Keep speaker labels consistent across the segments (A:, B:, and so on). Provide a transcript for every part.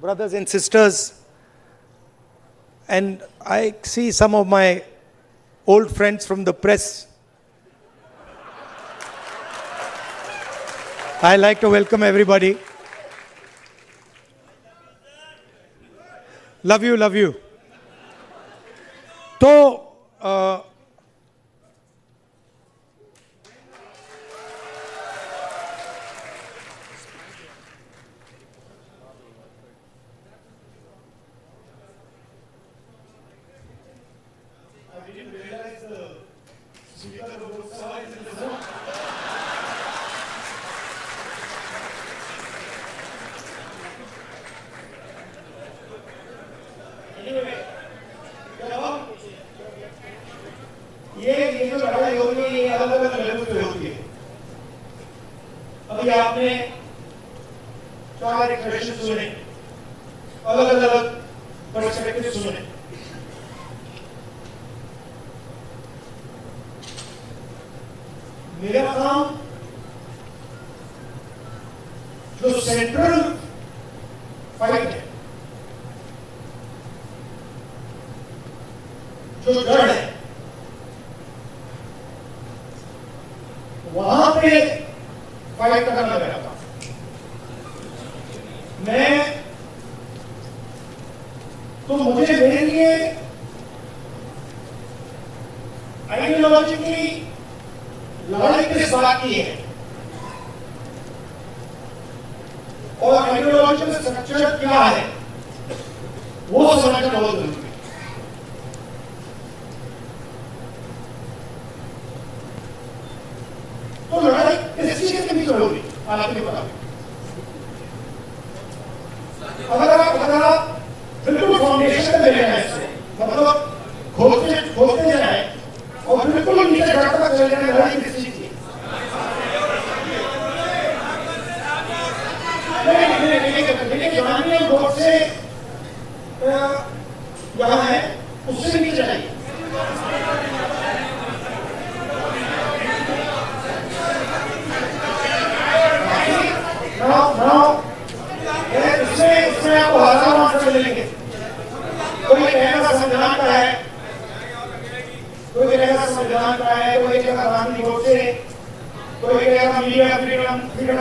A: brothers and sisters, and I see some of my old friends from the press. I like to welcome everybody. Love you, love you. So,
B: ये जो लड़ाई होती है ये अलग अलग लेवल पे होती है। अभी आपने चार एक्सप्रेशन सुने, अलग अलग पर्सपेक्टिव सुने। मेरा काम जो सेंट्रल फाइट है, जो जड़ है, वहां पे फाइट करना मेरा काम। मैं तो मुझे मेरे लिए आइडियोलॉजिकली लड़ाई किस बात की है और आइडियोलॉजिकल स्ट्रक्चर क्या है वो समझना बहुत जरूरी है। तो लड़ाई किस चीज के बीच में होगी आपको नहीं पता। अगर आप बिल्कुल फाउंडेशन में ले जाए इसको, मतलब खोदते जाए और बिल्कुल नीचे जड़ तक चले जाए, लड़ाई किस चीज की? लेकिन जवानी बोर्ड से यहाँ है उससे नीचे जाइए। इसमें आपको हजारों आंसर मिलेंगे। कोई कहेगा संविधान का है, कोई कहेगा संविधान का है, कोई कहेगा गांधी गोडसे, कोई कहेगा मीडिया फ्रीडम,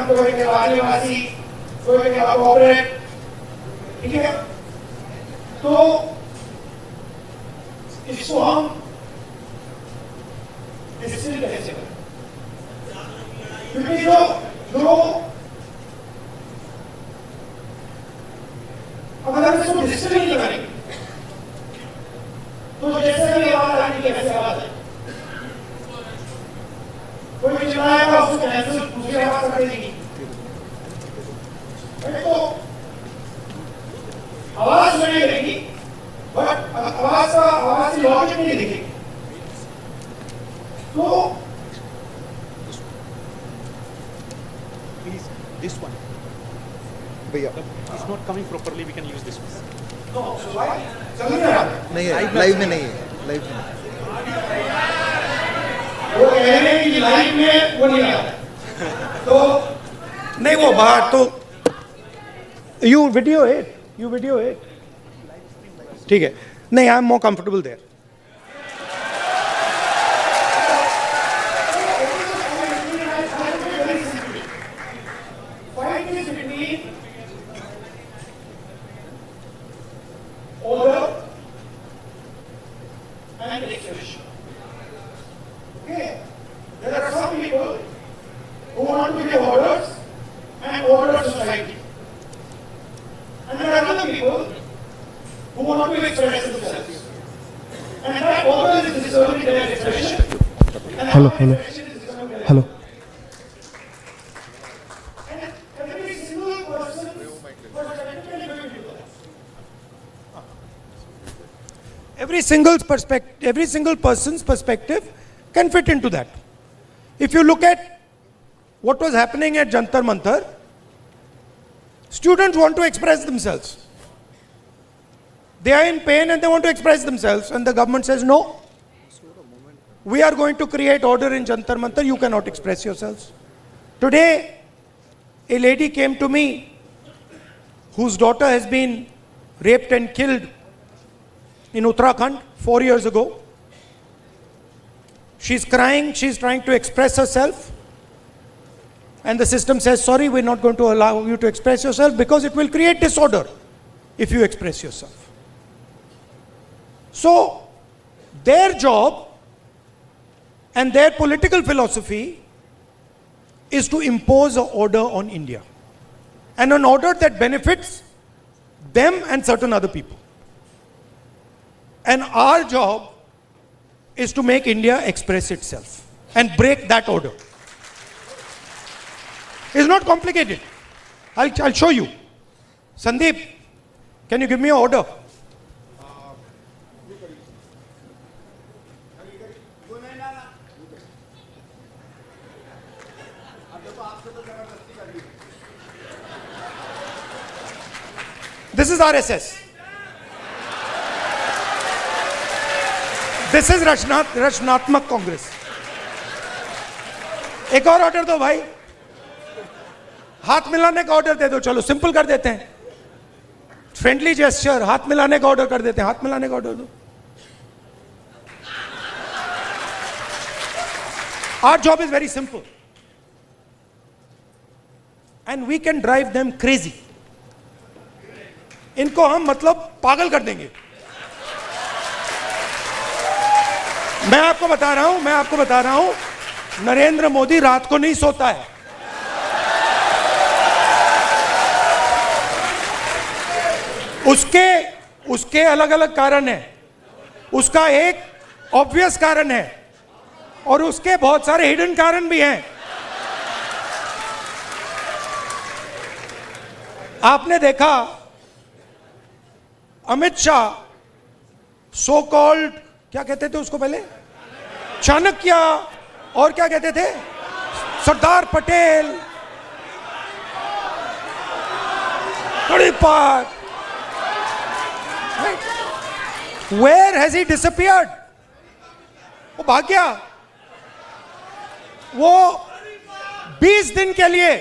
B: कोई कहेगा आदिवासी, कोई कहेगा कॉर्पोरेट। ठीक है, तो इसको हम डिस्टिल कैसे करें? क्योंकि जो अगर इसको डिस्टिल नहीं करेंगे तो जैसे भी आवाज आने की वैसे आवाज है। कोई चिल्लाएगा उसको कैंसिल दूसरी आवाज कर देगी। तो आवाज नहीं देगी, बट आवाज की लॉजिक नहीं दिखेगी। तो
C: this one. भैया, it's not coming properly. We can use this one.
B: no, so why? चल नहीं रहा
D: नहीं है, लाइव में नहीं है, लाइव में
B: वो कह रहे हैं कि लाइव में वो नहीं आ रहा। तो
A: नहीं वो बाहर तो you video it. ठीक है, नहीं I am more comfortable there.
B: order and expression. Okay, there are some people who want to give orders and order society, and there are other people who want to express themselves, and that order is deserving their expression. And
E: Hello.
B: expression is deserving their
E: Hello.
B: And every single person was technically going to do that.
A: Every single person's perspective can fit into that. If you look at what was happening at Jantar Mantar, students want to express themselves. They are in pain and they want to express themselves, and the government says no. We are going to create order in Jantar Mantar, you cannot express yourselves. Today, a lady came to me whose daughter has been raped and killed in Uttarakhand 4 years ago. She's crying, she's trying to express herself. And the system says, sorry, we're not going to allow you to express yourself because it will create disorder if you express yourself. So, their job and their political philosophy is to impose an order on India. And an order that benefits them and certain other people. And our job is to make India express itself and break that order. It's not complicated. I'll show you. Sandeep, can you give me an order? This is RSS. This is रचनात्मक कांग्रेस. एक और order दो भाई. हाथ मिलाने का order दे दो. चलो सिंपल कर देते हैं. Friendly gesture. हाथ मिलाने का ऑर्डर कर देते हैं. हाथ मिलाने का ऑर्डर दो. Our job is very simple. And we can drive them crazy. इनको हम मतलब पागल कर देंगे. मैं आपको बता रहा हूं, नरेंद्र मोदी रात को नहीं सोता है. उसके अलग अलग कारण है. उसका एक ऑब्वियस कारण है और उसके बहुत सारे हिडन कारण भी हैं. आपने देखा अमित शाह सो कॉल्ड, क्या कहते थे उसको पहले, चाणक्य, और क्या कहते थे, Sardar Patel, तड़ीपार. Where has he disappeared? वो भाग गया. वो 20 दिन के लिए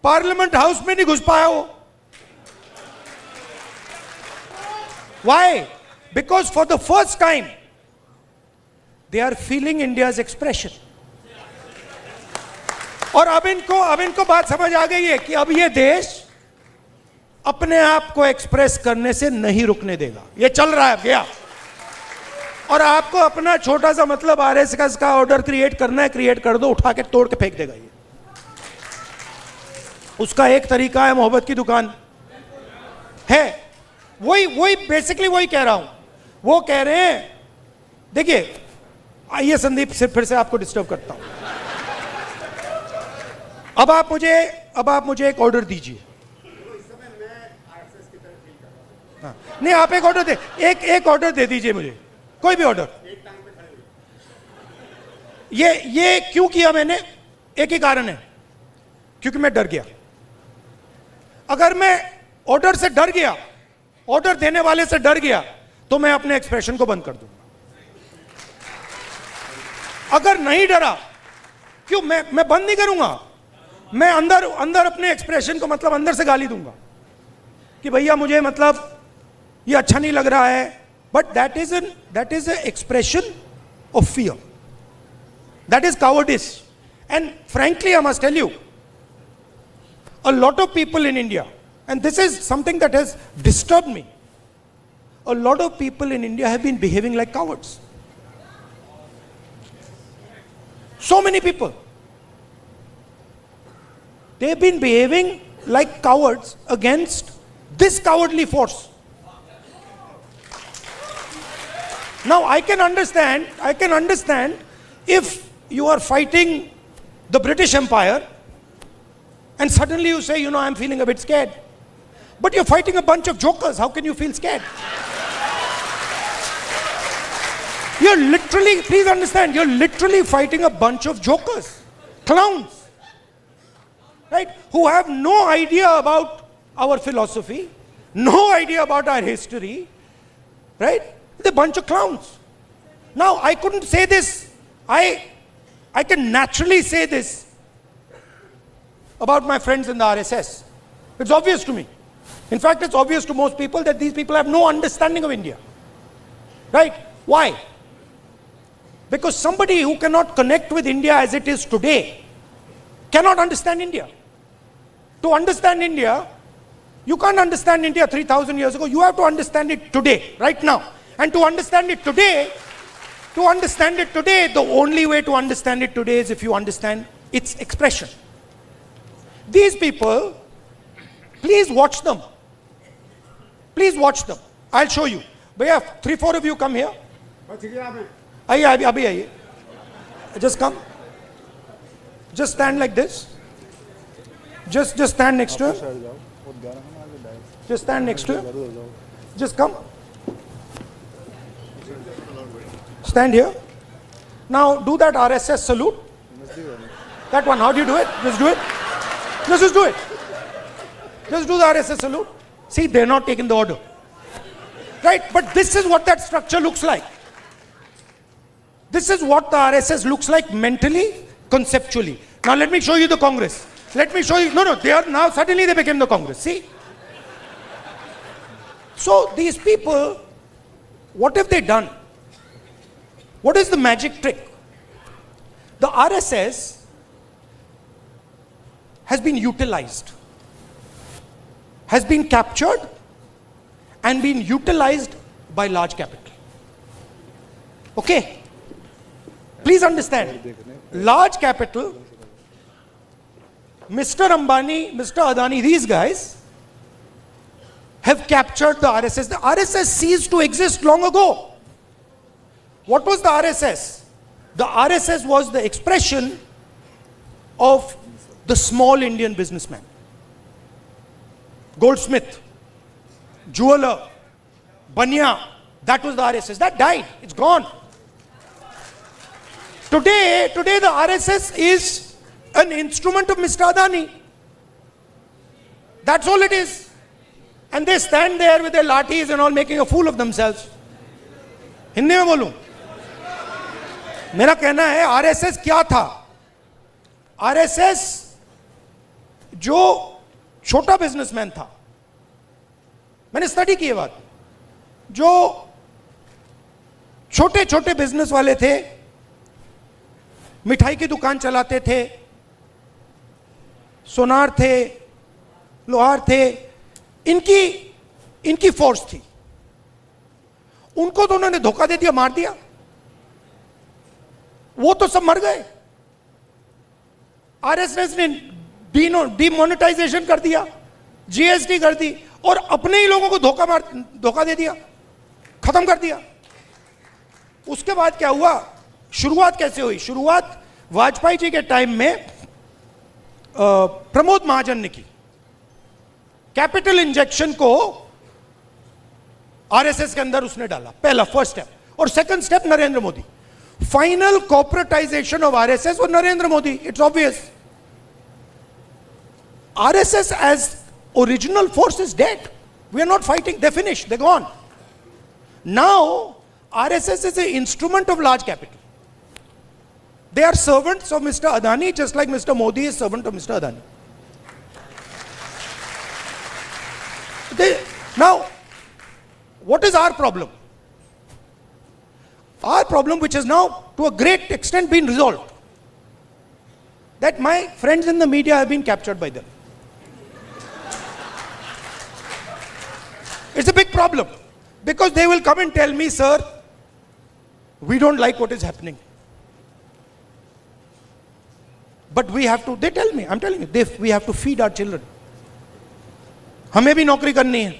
A: पार्लियामेंट हाउस में नहीं घुस पाया वो. Why? Because for the first time they are feeling India's expression. और अब इनको बात समझ आ गई है कि अब ये देश अपने आप को एक्सप्रेस करने से नहीं रुकने देगा. ये चल रहा है गया. और आपको अपना छोटा सा मतलब आरएसएस का ऑर्डर क्रिएट करना है, क्रिएट कर दो, उठा के तोड़ के फेंक देगा. ये उसका एक तरीका है. मोहब्बत की दुकान है. वही बेसिकली वही कह रहा हूं. वो कह रहे हैं, देखिए, आइए संदीप, फिर से आपको डिस्टर्ब करता हूं. अब आप मुझे एक ऑर्डर दीजिए. हाँ, नहीं, आप एक ऑर्डर दे, एक ऑर्डर दे दीजिए मुझे, कोई भी ऑर्डर. ये क्यों किया मैंने? एक ही कारण है, क्योंकि मैं डर गया. अगर मैं ऑर्डर से डर गया, ऑर्डर देने वाले से डर गया, तो मैं अपने एक्सप्रेशन को बंद कर दूंगा. अगर नहीं डरा, क्यों मैं बंद नहीं करूंगा. मैं अंदर अपने एक्सप्रेशन को मतलब अंदर से गाली दूंगा कि भैया मुझे मतलब ये अच्छा नहीं लग रहा है. But that is an expression of fear. That is cowardice. And frankly, I must tell you, a lot of people in India, and this is something that has disturbed me, a lot of people in India have been behaving like cowards. So many people. They have been behaving like cowards against this cowardly force. Now I can understand if you are fighting the British Empire and suddenly you say, I'm feeling a bit scared. But you're fighting a bunch of jokers. How can you feel scared? Please understand, you're literally fighting a bunch of jokers, clowns, right? Who have no idea about our philosophy, no idea about our history, right? They're a bunch of clowns. Now, I couldn't say this. I can naturally say this about my friends in the RSS. It's obvious to me. In fact, it's obvious to most people that these people have no understanding of India. Right? Why? Because somebody who cannot connect with India as it is today cannot understand India. To understand India, you can't understand India 3,000 years ago. You have to understand it today, right now. And to understand it today, the only way to understand it today is if you understand its expression. These people, please watch them. Please watch them. I'll show you. Bhaiya, 3-4 of you come here. आइए अभी आइए. Just come. Just stand like this. Just stand next to him. Just stand next to him. Just come. Stand here. Now do that RSS salute. That one. How do you do it? Just do it. Just do it. Just do the RSS salute. See, they're not taking the order. Right? But this is what that structure looks like. This is what the RSS looks like mentally, conceptually. Now let me show you the Congress. Let me show you. No, they are now, suddenly they became the Congress. See? So these people, what have they done? What is the magic trick? The RSS has been utilized, has been captured and been utilized by large capital. Okay? Please understand, large capital, Mr. Ambani, Mr. Adani, these guys have captured the RSS. The RSS ceased to exist long ago. What was the RSS? The RSS was the expression of the small Indian businessman. Goldsmith, jeweler, Banya, that was the RSS. That died. It's gone. Today the RSS is an instrument of Mr. Adani. That's all it is. And they stand there with their lathis and all making a fool of themselves. Hindi में बोलूं, मेरा कहना है RSS क्या था? RSS जो छोटा businessman था, मैंने स्टडी की ये बात, जो छोटे छोटे बिजनेस वाले थे, मिठाई की दुकान चलाते थे, सोनार थे, लोहार थे, इनकी फोर्स थी. उनको तो उन्होंने धोखा दे दिया, मार दिया. वो तो सब मर गए. आरएसएस ने डीमोनेटाइजेशन कर दिया, जीएसटी कर दी और अपने ही लोगों को धोखा दे दिया, खत्म कर दिया. उसके बाद क्या हुआ? शुरुआत कैसे हुई? शुरुआत वाजपेयी जी के टाइम में प्रमोद महाजन ने की. कैपिटल इंजेक्शन को आरएसएस के अंदर उसने डाला, पहला फर्स्ट स्टेप. और second step Narendra Modi. Final corporatization of RSS और Narendra Modi. It's obvious. RSS as original force is dead. We are not fighting. They finish, they gone. Now RSS is an instrument of large capital. They are servants of Mr. Adani, just like Mr. Modi is servant of Mr. Adani. Now, what is our problem? Our problem, which has now to a great extent been resolved, that my friends in the media have been captured by them. It's a big problem, because they will come and tell me, sir, we don't like what is happening. But we have to, they tell me, I'm telling you, we have to feed our children. हमें भी नौकरी करनी है.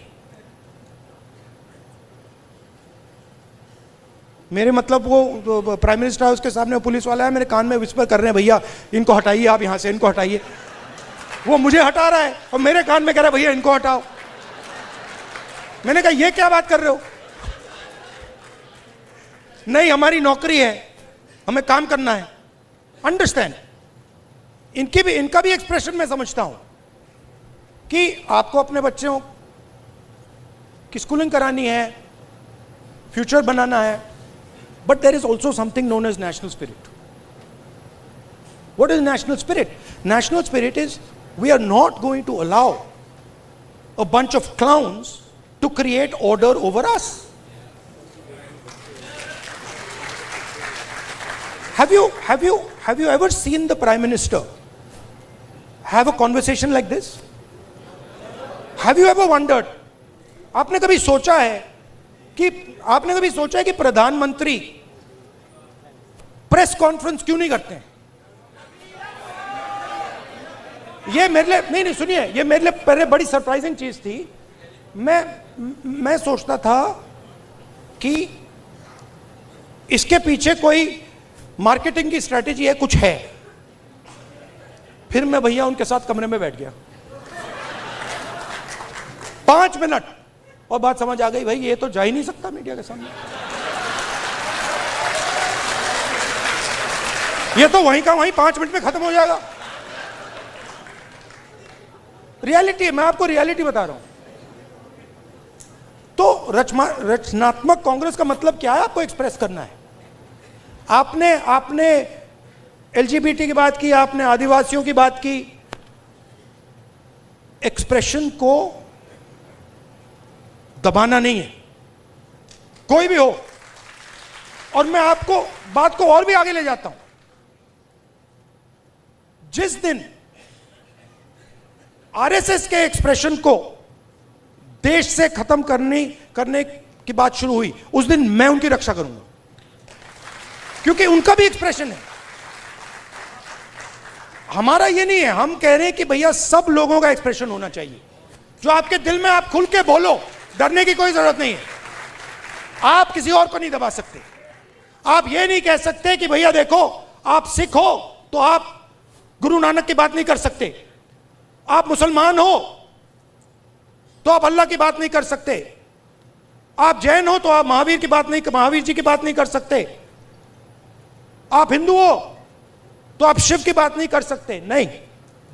A: मेरे मतलब वो prime minister house के सामने पुलिस वाला है, मेरे कान में विस्पर कर रहे हैं, भैया इनको हटाइए, आप यहां से इनको हटाइए. वो मुझे हटा रहा है और मेरे कान में कह रहा है, भैया इनको हटाओ. मैंने कहा ये क्या बात कर रहे हो? नहीं, हमारी नौकरी है, हमें काम करना है. अंडरस्टैंड. इनका भी एक्सप्रेशन मैं समझता हूं कि आपको अपने बच्चों की स्कूलिंग करानी है, फ्यूचर बनाना है. But there is also something known as national spirit. What is national spirit? National spirit is we are not going to allow a bunch of clowns to create order over us. Have you ever seen the Prime Minister have a conversation like this? Have you ever wondered? आपने कभी सोचा है कि प्रधानमंत्री press conference क्यों नहीं करते हैं? ये मेरे लिए नहीं सुनिए, ये मेरे लिए पहले बड़ी सरप्राइजिंग चीज थी। मैं सोचता था कि इसके पीछे कोई मार्केटिंग की स्ट्रेटेजी है, कुछ है। फिर मैं भैया उनके साथ कमरे में बैठ गया 5 मिनट और बात समझ आ गई, भाई ये तो जा ही नहीं सकता मीडिया के सामने, ये तो वहीं का वहीं 5 मिनट में खत्म हो जाएगा। रियलिटी, मैं आपको रियलिटी बता रहा हूं। तो रचनात्मक कांग्रेस का मतलब क्या है? आपको एक्सप्रेस करना है। आपने एलजीबीटी की बात की, आपने आदिवासियों की बात की। एक्सप्रेशन को दबाना नहीं है, कोई भी हो। और मैं आपको बात को और भी आगे ले जाता हूं। जिस दिन आरएसएस के एक्सप्रेशन को देश से खत्म करने की बात शुरू हुई, उस दिन मैं उनकी रक्षा करूंगा, क्योंकि उनका भी एक्सप्रेशन है। हमारा ये नहीं है, हम कह रहे हैं कि भैया सब लोगों का एक्सप्रेशन होना चाहिए। जो आपके दिल में, आप खुल के बोलो, डरने की कोई जरूरत नहीं है। आप किसी और को नहीं दबा सकते। आप ये नहीं कह सकते कि भैया देखो आप सिख हो तो आप गुरु नानक की बात नहीं कर सकते, आप मुसलमान हो तो आप अल्लाह की बात नहीं कर सकते, आप जैन हो तो आप महावीर जी की बात नहीं कर सकते, आप हिंदू हो तो आप शिव की बात नहीं कर सकते। नहीं,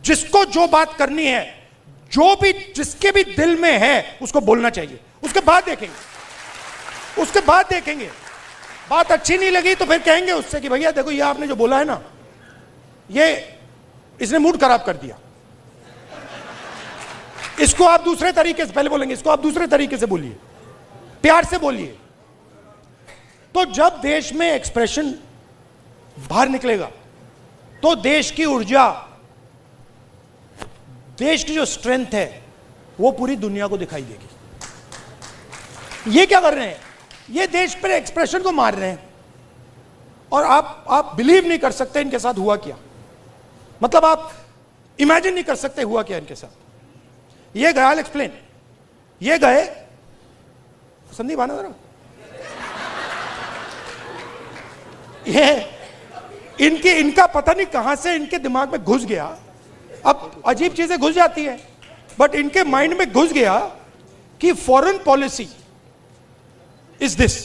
A: जिसको जो बात करनी है, जो भी जिसके भी दिल में है, उसको बोलना चाहिए। उसके बाद देखेंगे बात अच्छी नहीं लगी तो फिर कहेंगे उससे कि भैया देखो ये आपने जो बोला है ना, ये इसने मूड खराब कर दिया, इसको आप दूसरे तरीके से, पहले बोलेंगे इसको आप दूसरे तरीके से बोलिए, प्यार से बोलिए। तो जब देश में एक्सप्रेशन बाहर निकलेगा तो देश की ऊर्जा, देश की जो स्ट्रेंथ है वो पूरी दुनिया को दिखाई देगी। ये क्या कर रहे हैं? ये देश पर एक्सप्रेशन को मार रहे हैं। और आप बिलीव नहीं कर सकते इनके साथ हुआ क्या। मतलब आप इमेजिन नहीं कर सकते हुआ क्या इनके साथ। ये गए, आई विल एक्सप्लेन। ये गए, संदीप आना जरा, ये इनका पता नहीं कहां से इनके दिमाग में घुस गया। अब अजीब चीजें घुस जाती है, बट इनके माइंड में घुस गया कि फॉरेन पॉलिसी इज दिस।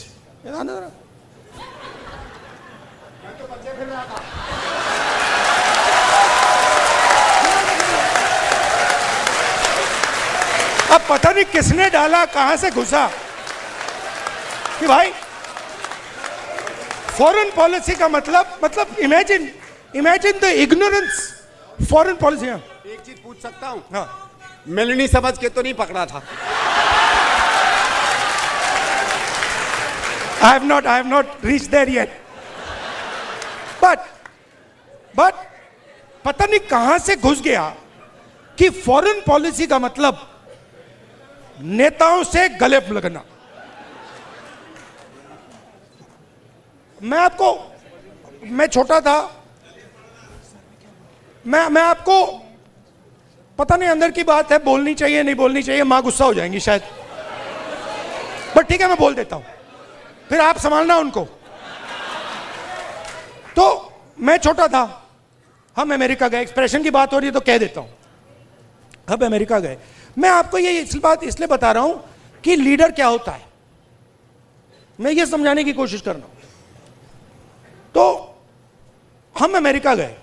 A: अब पता नहीं किसने डाला, कहां से घुसा कि भाई फॉरेन पॉलिसी का मतलब imagine the ignorance. Foreign policy.
E: एक चीज पूछ सकता हूं?
A: हाँ,
E: मेलनी समझ के तो नहीं पकड़ा था?
A: I have not reached there yet. But पता नहीं कहां से घुस गया कि फॉरेन पॉलिसी का मतलब नेताओं से गले लगना। मैं छोटा था, मैं आपको पता नहीं अंदर की बात है, बोलनी चाहिए नहीं बोलनी चाहिए, मां गुस्सा हो जाएंगी शायद, बट ठीक है मैं बोल देता हूं, फिर आप संभालना उनको। तो मैं छोटा था, हम अमेरिका गए, एक्सप्रेशन की बात हो रही है तो कह देता हूं, हम अमेरिका गए। मैं आपको ये बात इसलिए बता रहा हूं कि लीडर क्या होता है, मैं ये समझाने की कोशिश कर रहा हूं। तो हम अमेरिका गए,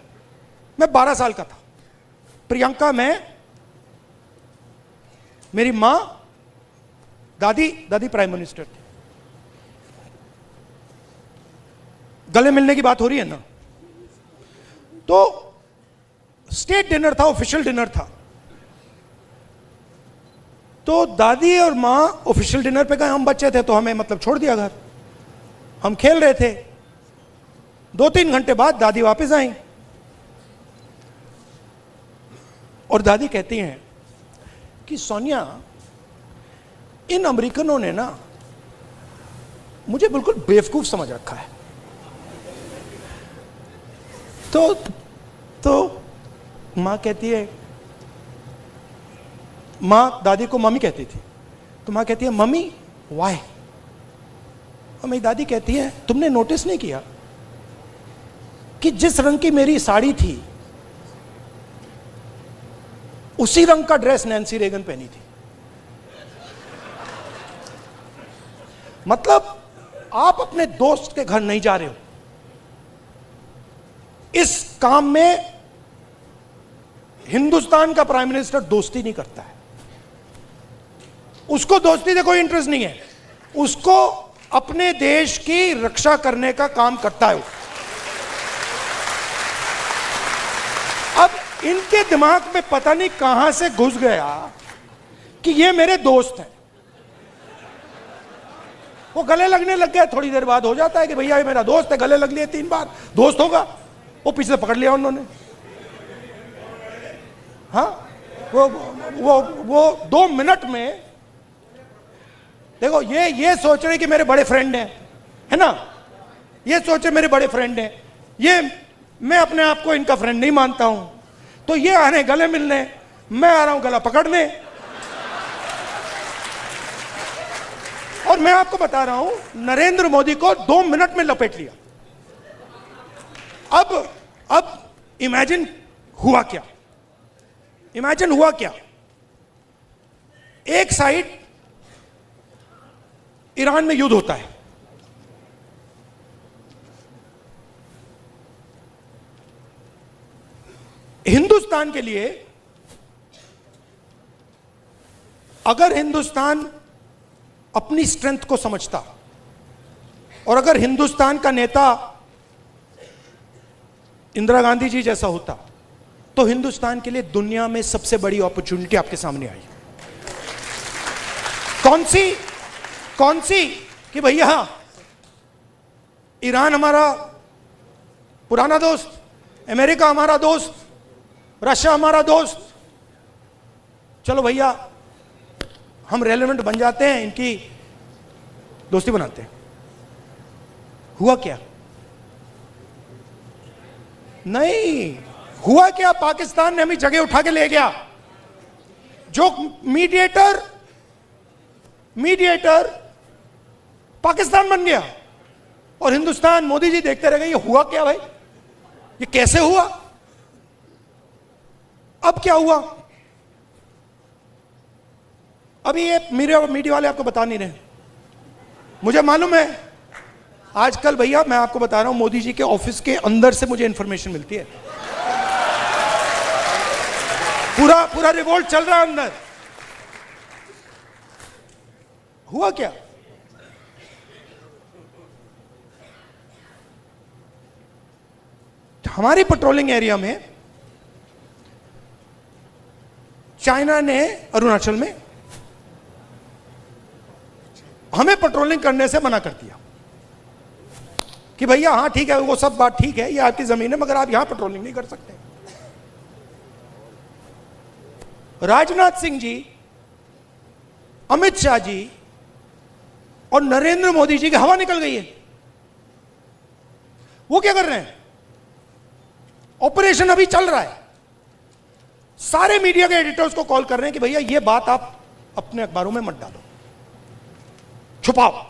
A: मैं 12 साल का था, प्रियंका, मैं, मेरी मां, दादी प्राइम मिनिस्टर थे। गले मिलने की बात हो रही है ना। तो स्टेट डिनर था, ऑफिशियल डिनर था। तो दादी और माँ ऑफिशियल डिनर पे गए, हम बच्चे थे तो हमें मतलब छोड़ दिया घर, हम खेल रहे थे। 2-3 घंटे बाद दादी वापस आई और दादी कहती हैं कि सोनिया, इन अमेरिकनों ने ना मुझे बिल्कुल बेवकूफ समझ रखा है। तो मां कहती है, मां दादी को मम्मी कहती थी, तो मां कहती है मम्मी वाई? और मेरी दादी कहती है तुमने नोटिस नहीं किया कि जिस रंग की मेरी साड़ी थी उसी रंग का ड्रेस नैन्सी रेगन पहनी थी। मतलब आप अपने दोस्त के घर नहीं जा रहे हो, इस काम में हिंदुस्तान का प्राइम मिनिस्टर दोस्ती नहीं करता है, उसको दोस्ती से कोई इंटरेस्ट नहीं है, उसको अपने देश की रक्षा करने का काम करता है। अब इनके दिमाग में पता नहीं कहां से घुस गया कि ये मेरे दोस्त हैं। वो गले लगने लग गया, थोड़ी देर बाद हो जाता है कि भैया ये मेरा दोस्त है, गले लग लिए 3 बार, दोस्त होगा। वो पीछे से पकड़ लिया उन्होंने। हाँ, वो 2 मिनट में देखो, ये सोच रहे कि मेरे बड़े फ्रेंड हैं, है ना, ये सोचे मेरे बड़े फ्रेंड हैं, ये मैं अपने आप को इनका फ्रेंड नहीं मानता हूं, तो ये आ रहे गले मिलने, मैं आ रहा हूं गला पकड़ने। और मैं आपको बता रहा हूं, नरेंद्र मोदी को 2 मिनट में लपेट लिया। अब इमेजिन हुआ क्या, इमेजिन हुआ क्या। एक साइड ईरान में युद्ध होता है, हिंदुस्तान के लिए अगर हिंदुस्तान अपनी स्ट्रेंथ को समझता और अगर हिंदुस्तान का नेता इंदिरा गांधी जी जैसा होता तो हिंदुस्तान के लिए दुनिया में सबसे बड़ी अपॉर्चुनिटी आपके सामने आई। कौन सी कि भैया ईरान हमारा पुराना दोस्त, अमेरिका हमारा दोस्त, रशिया हमारा दोस्त, चलो भैया हम रेलेवेंट बन जाते हैं, इनकी दोस्ती बनाते हैं। हुआ क्या? नहीं हुआ क्या, पाकिस्तान ने हमें जगह उठा के ले गया। जो मीडिएटर पाकिस्तान बन गया और हिंदुस्तान, मोदी जी देखते रह गए। ये हुआ क्या भाई, ये कैसे हुआ? अब क्या हुआ? अभी ये मीडिया वाले आपको बता नहीं रहे, मुझे मालूम है। आजकल भैया मैं आपको बता रहा हूं, मोदी जी के ऑफिस के अंदर से मुझे इंफॉर्मेशन मिलती है। पूरा रिवोल्ट चल रहा है अंदर। हुआ क्या? हमारी पेट्रोलिंग एरिया में चाइना ने अरुणाचल में हमें पेट्रोलिंग करने से मना कर दिया कि भैया हाँ ठीक है, वो सब बात ठीक है, ये आपकी जमीन है, मगर आप यहां पेट्रोलिंग नहीं कर सकते। राजनाथ सिंह जी, अमित शाह जी और नरेंद्र मोदी जी की हवा निकल गई है। वो क्या कर रहे हैं? ऑपरेशन अभी चल रहा है, सारे मीडिया के एडिटर्स को कॉल कर रहे हैं कि भैया ये बात आप अपने अखबारों में मत डालो, छुपाओ।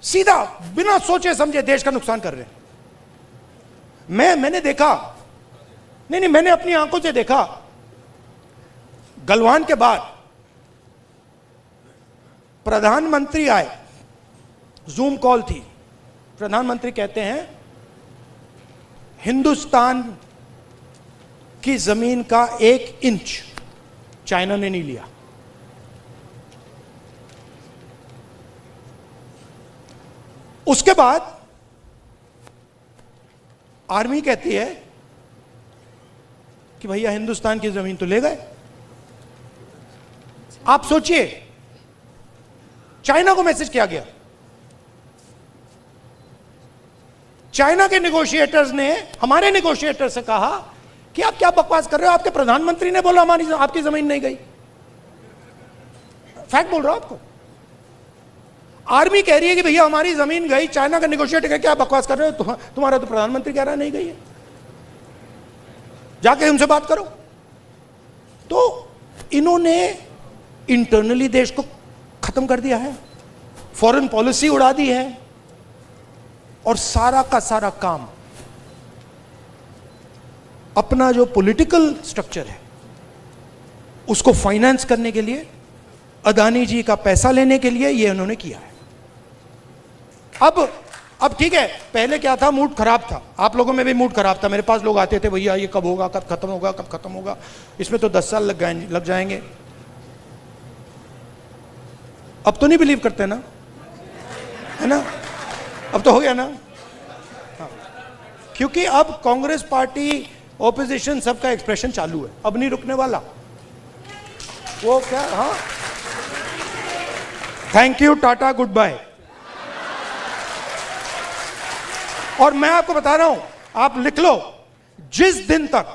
A: सीधा बिना सोचे समझे देश का नुकसान कर रहे हैं। मैंने देखा, नहीं मैंने अपनी आंखों से देखा, गलवान के बाद प्रधानमंत्री आए, जूम कॉल थी, प्रधानमंत्री कहते हैं हिंदुस्तान की जमीन का 1 इंच चाइना ने नहीं लिया। उसके बाद आर्मी कहती है कि भैया हिंदुस्तान की जमीन तो ले गए। आप सोचिए, चाइना को मैसेज किया गया, चाइना के नेगोशिएटर्स ने हमारे नेगोशिएटर से कहा कि आप क्या बकवास कर रहे हो, आपके प्रधानमंत्री ने बोला हमारी आपकी जमीन नहीं गई। फैक्ट बोल रहा हूं आपको। आर्मी कह रही है कि भैया हमारी जमीन गई, चाइना का नेगोशिएटर कह क्या बकवास कर रहे हो, तुम्हारा तो प्रधानमंत्री कह रहा है नहीं गई है, जाके उनसे बात करो। तो इन्होंने इंटरनली देश को खत्म कर दिया है, फॉरेन पॉलिसी उड़ा दी है, और सारा का सारा काम अपना जो पॉलिटिकल स्ट्रक्चर है उसको फाइनेंस करने के लिए, अदानी जी का पैसा लेने के लिए ये उन्होंने किया है। अब ठीक है, पहले क्या था, मूड खराब था, आप लोगों में भी मूड खराब था। मेरे पास लोग आते थे, भैया ये कब होगा, कब खत्म होगा, कब खत्म होगा, इसमें तो 10 साल लग जाएंगे। अब तो नहीं बिलीव करते ना, है ना, अब तो हो गया ना। हाँ, क्योंकि अब कांग्रेस पार्टी, ऑपोजिशन, सबका एक्सप्रेशन चालू है, अब नहीं रुकने वाला वो क्या। हाँ, thank you, tata, goodbye. और मैं आपको बता रहा हूं, आप लिख लो, जिस दिन तक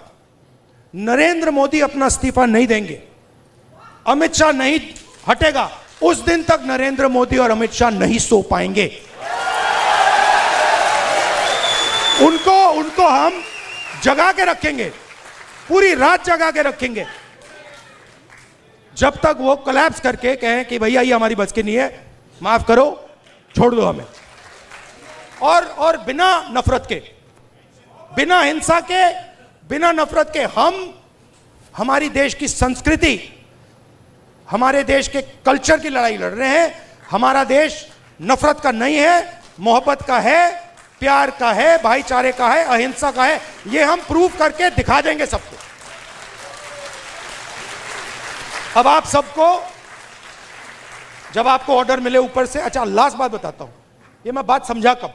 A: नरेंद्र मोदी अपना इस्तीफा नहीं देंगे, अमित शाह नहीं हटेगा, उस दिन तक नरेंद्र मोदी और अमित शाह नहीं सो पाएंगे। उनको हम जगा के रखेंगे, पूरी रात जगा के रखेंगे, जब तक वो कोलैप्स करके कहें कि भैया ये हमारी बस की नहीं है, माफ करो, छोड़ दो हमें। और बिना नफरत के, बिना हिंसा के, बिना नफरत के हम हमारी देश की संस्कृति, हमारे देश के कल्चर की लड़ाई लड़ रहे हैं। हमारा देश नफरत का नहीं है, मोहब्बत का है, प्यार का है, भाईचारे का है, अहिंसा का है। ये हम प्रूव करके दिखा देंगे सबको। अब आप सबको, जब आपको ऑर्डर मिले ऊपर से, अच्छा लास्ट बात बताता हूं, ये मैं बात समझा कब,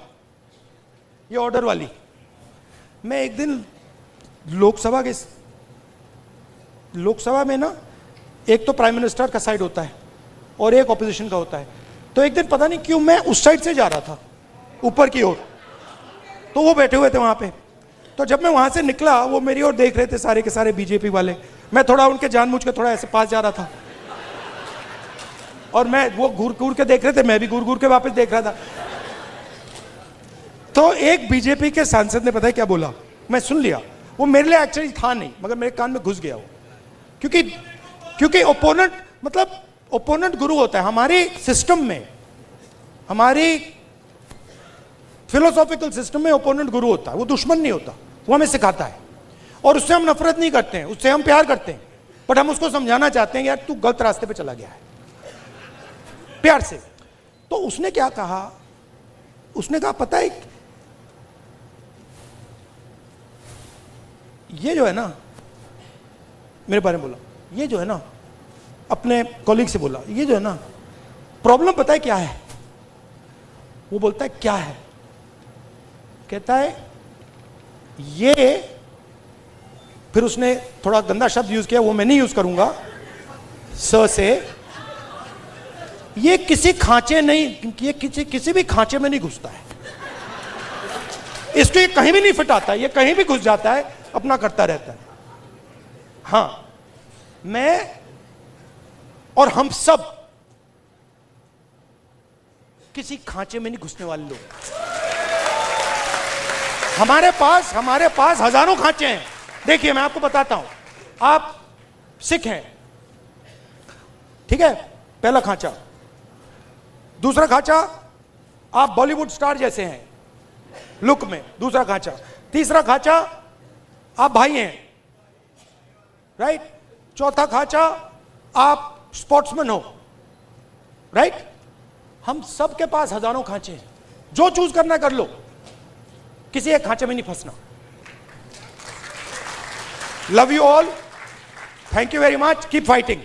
A: ये ऑर्डर वाली। मैं एक दिन लोकसभा में ना, एक तो प्राइम मिनिस्टर का साइड होता है और एक ऑपोजिशन का होता है, तो एक दिन पता नहीं क्यों मैं उस साइड से जा रहा था ऊपर की ओर, तो वो बैठे हुए थे वहां पे। तो जब मैं वहां से निकला, वो मेरी ओर देख रहे थे सारे के सारे बीजेपी वाले, मैं थोड़ा उनके जानबूझ के थोड़ा ऐसे पास जा रहा था, और मैं वो घूर घूर के देख रहे थे, मैं भी घूर घूर के वापस देख रहा था। तो एक बीजेपी के सांसद ने पता है क्या बोला, मैं सुन लिया, वो मेरे लिए एक्चुअली था नहीं, मगर मेरे कान में घुस गया वो, क्योंकि ओपोनेंट, मतलब ओपोनेंट गुरु होता है हमारे सिस्टम में, हमारी फिलोसॉफिकल सिस्टम में ओपोनेंट गुरु होता है, वो दुश्मन नहीं होता, वो हमें सिखाता है, और उससे हम नफरत नहीं करते हैं, उससे हम प्यार करते हैं, बट हम उसको समझाना चाहते हैं यार तू गलत रास्ते पे चला गया है, प्यार से। तो उसने क्या कहा, उसने कहा पता है, ये जो है ना, मेरे बारे में बोला, ये जो है ना, अपने कॉलीग से बोला, ये जो है ना प्रॉब्लम पता है क्या है। वो बोलता है क्या है, कहता है ये, फिर उसने थोड़ा गंदा शब्द यूज किया, वो मैं नहीं यूज करूंगा, स से, ये किसी खांचे नहीं, ये किसी भी खांचे में नहीं घुसता है, इसको ये कहीं भी नहीं फिट आता है, ये कहीं भी घुस जाता है, अपना करता रहता है। हां, मैं और हम सब किसी खांचे में नहीं घुसने वाले लोग। हमारे पास हजारों खांचे हैं। देखिए मैं आपको बताता हूं, आप सिख हैं, ठीक है, पहला खांचा। दूसरा खांचा, आप बॉलीवुड स्टार जैसे हैं लुक में, दूसरा खांचा। तीसरा खांचा, आप भाई हैं, राइट। चौथा खांचा, आप स्पोर्ट्समैन हो, राइट। हम सब के पास हजारों खांचे हैं, जो चूज करना कर लो, किसी एक खांचे में नहीं फंसना। Love you all, thank you very much, keep fighting.